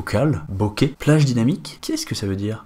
Focal, bokeh, plage dynamique, qu'est-ce que ça veut dire?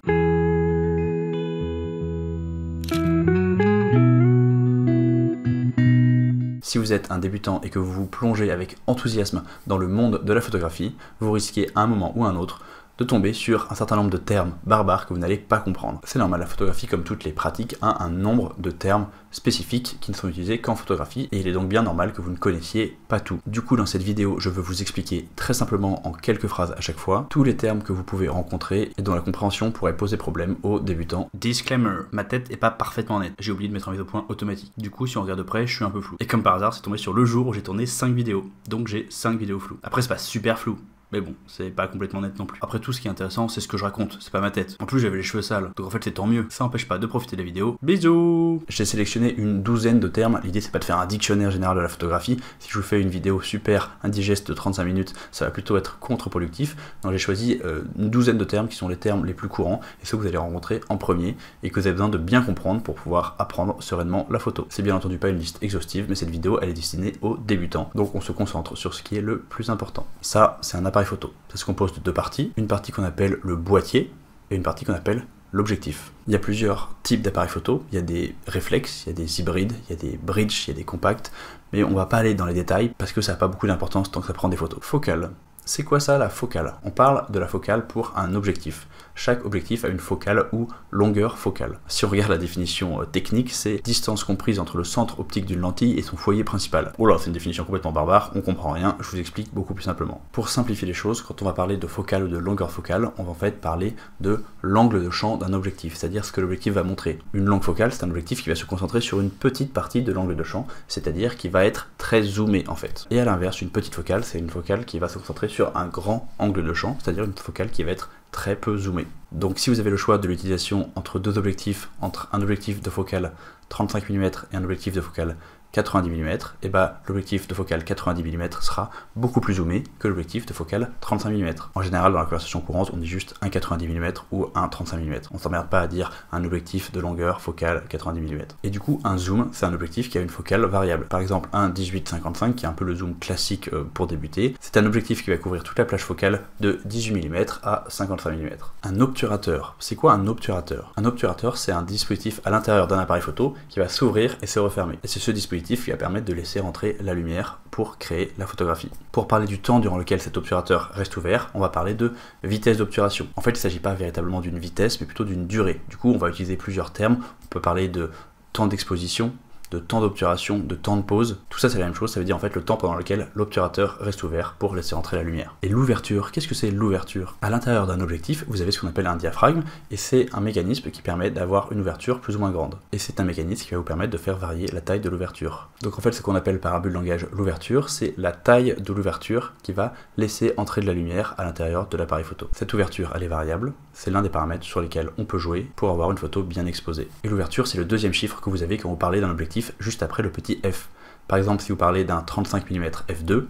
Si vous êtes un débutant et que vous vous plongez avec enthousiasme dans le monde de la photographie, vous risquez à un moment ou à un autre de tomber sur un certain nombre de termes barbares que vous n'allez pas comprendre. C'est normal, la photographie, comme toutes les pratiques, a un nombre de termes spécifiques qui ne sont utilisés qu'en photographie, et il est donc bien normal que vous ne connaissiez pas tout. Du coup, dans cette vidéo, je veux vous expliquer très simplement, en quelques phrases à chaque fois, tous les termes que vous pouvez rencontrer et dont la compréhension pourrait poser problème aux débutants. Disclaimer, ma tête est pas parfaitement nette, j'ai oublié de mettre un mise au point automatique. Du coup, si on regarde de près, je suis un peu flou. Et comme par hasard, c'est tombé sur le jour où j'ai tourné 5 vidéos, donc j'ai 5 vidéos floues. Après, c'est pas super flou, mais bon, c'est pas complètement net non plus. Après tout, ce qui est intéressant, c'est ce que je raconte, c'est pas ma tête. En plus, j'avais les cheveux sales, donc en fait, c'est tant mieux. Ça n'empêche pas de profiter de la vidéo. Bisous! J'ai sélectionné une douzaine de termes. L'idée, c'est pas de faire un dictionnaire général de la photographie. Si je vous fais une vidéo super indigeste de 35 minutes, ça va plutôt être contre-productif. Donc j'ai choisi une douzaine de termes qui sont les termes les plus courants et ceux que vous allez rencontrer en premier et que vous avez besoin de bien comprendre pour pouvoir apprendre sereinement la photo. C'est bien entendu pas une liste exhaustive, mais cette vidéo, elle est destinée aux débutants. Donc on se concentre sur ce qui est le plus important. Ça, c'est un appareil photo. Ça se compose de deux parties, une partie qu'on appelle le boîtier et une partie qu'on appelle l'objectif. Il y a plusieurs types d'appareils photo, il y a des réflexes, il y a des hybrides, il y a des bridges, il y a des compacts, mais on va pas aller dans les détails parce que ça n'a pas beaucoup d'importance tant que ça prend des photos. Focale. C'est quoi ça, la focale? On parle de la focale pour un objectif. Chaque objectif a une focale ou longueur focale. Si on regarde la définition technique, c'est distance comprise entre le centre optique d'une lentille et son foyer principal. Oh là, c'est une définition complètement barbare, on comprend rien, je vous explique beaucoup plus simplement. Pour simplifier les choses, quand on va parler de focale ou de longueur focale, on va en fait parler de l'angle de champ d'un objectif, c'est-à-dire ce que l'objectif va montrer. Une longue focale, c'est un objectif qui va se concentrer sur une petite partie de l'angle de champ, c'est-à-dire qui va être très zoomé en fait. Et à l'inverse, une petite focale, c'est une focale qui va se concentrer sur un grand angle de champ, c'est-à-dire une focale qui va être très peu zoomé. Donc si vous avez le choix de l'utilisation entre deux objectifs, entre un objectif de focale 35 mm et un objectif de focale 90 mm, et bah l'objectif de focale 90 mm sera beaucoup plus zoomé que l'objectif de focale 35 mm. En général, dans la conversation courante, on dit juste un 90 mm ou un 35 mm. On s'emmerde pas à dire un objectif de longueur focale 90 mm. Et du coup, un zoom, c'est un objectif qui a une focale variable. Par exemple, un 18-55, qui est un peu le zoom classique pour débuter, c'est un objectif qui va couvrir toute la plage focale de 18 mm à 55 mm. Un obturateur. C'est quoi un obturateur? Un obturateur, c'est un dispositif à l'intérieur d'un appareil photo qui va s'ouvrir et se refermer. Et c'est ce dispositif qui va permettre de laisser rentrer la lumière pour créer la photographie. Pour parler du temps durant lequel cet obturateur reste ouvert, on va parler de vitesse d'obturation. En fait, il ne s'agit pas véritablement d'une vitesse, mais plutôt d'une durée. Du coup, on va utiliser plusieurs termes. On peut parler de temps d'exposition, de temps d'obturation, de temps de pause. Tout ça, c'est la même chose, ça veut dire en fait le temps pendant lequel l'obturateur reste ouvert pour laisser entrer la lumière. Et l'ouverture, qu'est-ce que c'est l'ouverture? À l'intérieur d'un objectif, vous avez ce qu'on appelle un diaphragme, et c'est un mécanisme qui permet d'avoir une ouverture plus ou moins grande. Et c'est un mécanisme qui va vous permettre de faire varier la taille de l'ouverture. Donc en fait, ce qu'on appelle par abus de langage l'ouverture, c'est la taille de l'ouverture qui va laisser entrer de la lumière à l'intérieur de l'appareil photo. Cette ouverture, elle est variable, c'est l'un des paramètres sur lesquels on peut jouer pour avoir une photo bien exposée. Et l'ouverture, c'est le deuxième chiffre que vous avez quand vous parlez d'un objectif juste après le petit f. Par exemple, si vous parlez d'un 35 mm f2,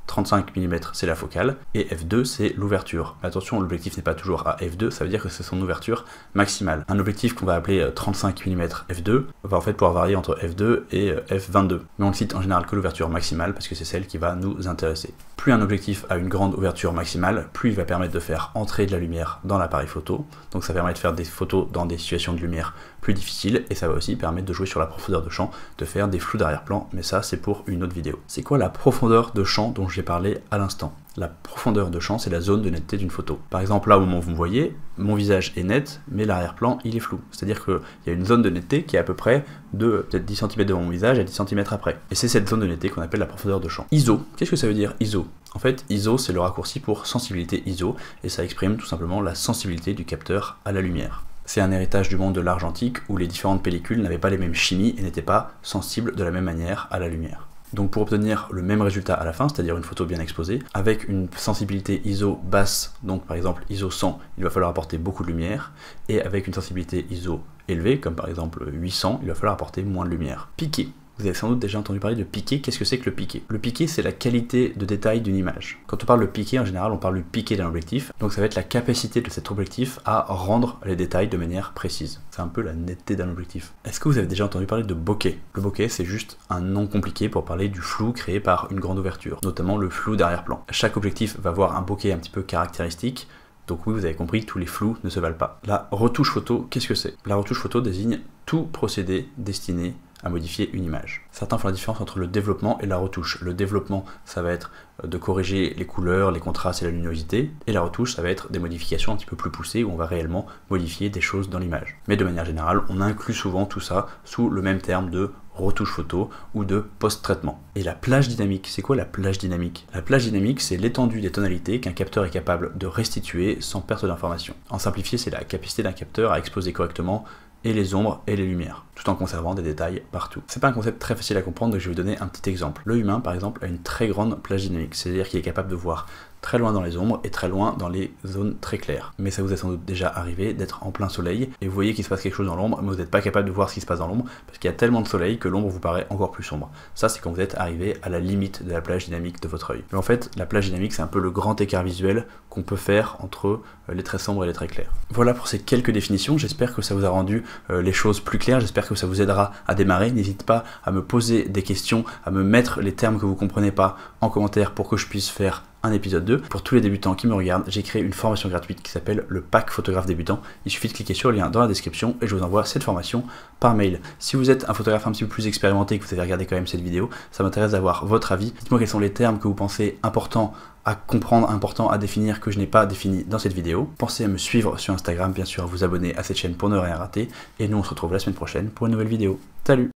35 mm c'est la focale, et f2 c'est l'ouverture. Mais attention, l'objectif n'est pas toujours à f2, ça veut dire que c'est son ouverture maximale. Un objectif qu'on va appeler 35 mm f2 va en fait pouvoir varier entre f2 et f22. Mais on ne cite en général que l'ouverture maximale parce que c'est celle qui va nous intéresser. Plus un objectif a une grande ouverture maximale, plus il va permettre de faire entrer de la lumière dans l'appareil photo. Donc ça permet de faire des photos dans des situations de lumière plus difficiles, et ça va aussi permettre de jouer sur la profondeur de champ, de faire des flous d'arrière-plan, mais ça c'est pour une autre vidéo. C'est quoi la profondeur de champ dont j'ai parlé à l'instant? La profondeur de champ, c'est la zone de netteté d'une photo. Par exemple, là au moment où vous me voyez, mon visage est net, mais l'arrière-plan, il est flou. C'est-à-dire qu'il y a une zone de netteté qui est à peu près de peut-être 10 cm devant mon visage à 10 cm après. Et c'est cette zone de netteté qu'on appelle la profondeur de champ. ISO, qu'est-ce que ça veut dire ISO? En fait, ISO, c'est le raccourci pour sensibilité ISO, et ça exprime tout simplement la sensibilité du capteur à la lumière. C'est un héritage du monde de l'argentique où les différentes pellicules n'avaient pas les mêmes chimies et n'étaient pas sensibles de la même manière à la lumière. Donc pour obtenir le même résultat à la fin, c'est-à-dire une photo bien exposée, avec une sensibilité ISO basse, donc par exemple ISO 100, il va falloir apporter beaucoup de lumière, et avec une sensibilité ISO élevée, comme par exemple 800, il va falloir apporter moins de lumière. Piqué. Vous Vous avez sans doute déjà entendu parler de piqué. Qu'est-ce que c'est que le piqué? Le piqué, c'est la qualité de détail d'une image. Quand on parle de piqué, en général, on parle du piqué d'un objectif. Donc ça va être la capacité de cet objectif à rendre les détails de manière précise. C'est un peu la netteté d'un objectif. Est-ce que vous avez déjà entendu parler de bokeh? Le bokeh, c'est juste un nom compliqué pour parler du flou créé par une grande ouverture, notamment le flou d'arrière-plan. Chaque objectif va avoir un bokeh un petit peu caractéristique. Donc oui, vous avez compris, tous les flous ne se valent pas. La retouche photo, qu'est-ce que c'est? La retouche photo désigne tout procédé destiné à modifier une image. Certains font la différence entre le développement et la retouche. Le développement, ça va être de corriger les couleurs, les contrastes et la luminosité, et la retouche, ça va être des modifications un petit peu plus poussées où on va réellement modifier des choses dans l'image. Mais de manière générale, on inclut souvent tout ça sous le même terme de retouche photo ou de post-traitement. Et la plage dynamique, c'est quoi la plage dynamique? La plage dynamique, c'est l'étendue des tonalités qu'un capteur est capable de restituer sans perte d'information. En simplifié, c'est la capacité d'un capteur à exposer correctement et les ombres et les lumières, tout en conservant des détails partout. C'est pas un concept très facile à comprendre, donc je vais vous donner un petit exemple. Le humain, par exemple, a une très grande plage dynamique, c'est-à-dire qu'il est capable de voir très loin dans les ombres et très loin dans les zones très claires. Mais ça vous est sans doute déjà arrivé d'être en plein soleil et vous voyez qu'il se passe quelque chose dans l'ombre, mais vous n'êtes pas capable de voir ce qui se passe dans l'ombre parce qu'il y a tellement de soleil que l'ombre vous paraît encore plus sombre. Ça, c'est quand vous êtes arrivé à la limite de la plage dynamique de votre œil. Mais en fait, la plage dynamique, c'est un peu le grand écart visuel qu'on peut faire entre les traits sombres et les traits clairs. Voilà pour ces quelques définitions, j'espère que ça vous a rendu les choses plus claires, j'espère que ça vous aidera à démarrer. N'hésitez pas à me poser des questions, à me mettre les termes que vous comprenez pas en commentaire pour que je puisse faire un épisode 2. Pour tous les débutants qui me regardent, j'ai créé une formation gratuite qui s'appelle le pack photographe débutant. Il suffit de cliquer sur le lien dans la description et je vous envoie cette formation par mail. Si vous êtes un photographe un petit peu plus expérimenté et que vous avez regardé quand même cette vidéo, ça m'intéresse d'avoir votre avis. Dites-moi quels sont les termes que vous pensez importants à comprendre, importants à définir, que je n'ai pas défini dans cette vidéo. Pensez à me suivre sur Instagram, bien sûr à vous abonner à cette chaîne pour ne rien rater. Et nous on se retrouve la semaine prochaine pour une nouvelle vidéo. Salut!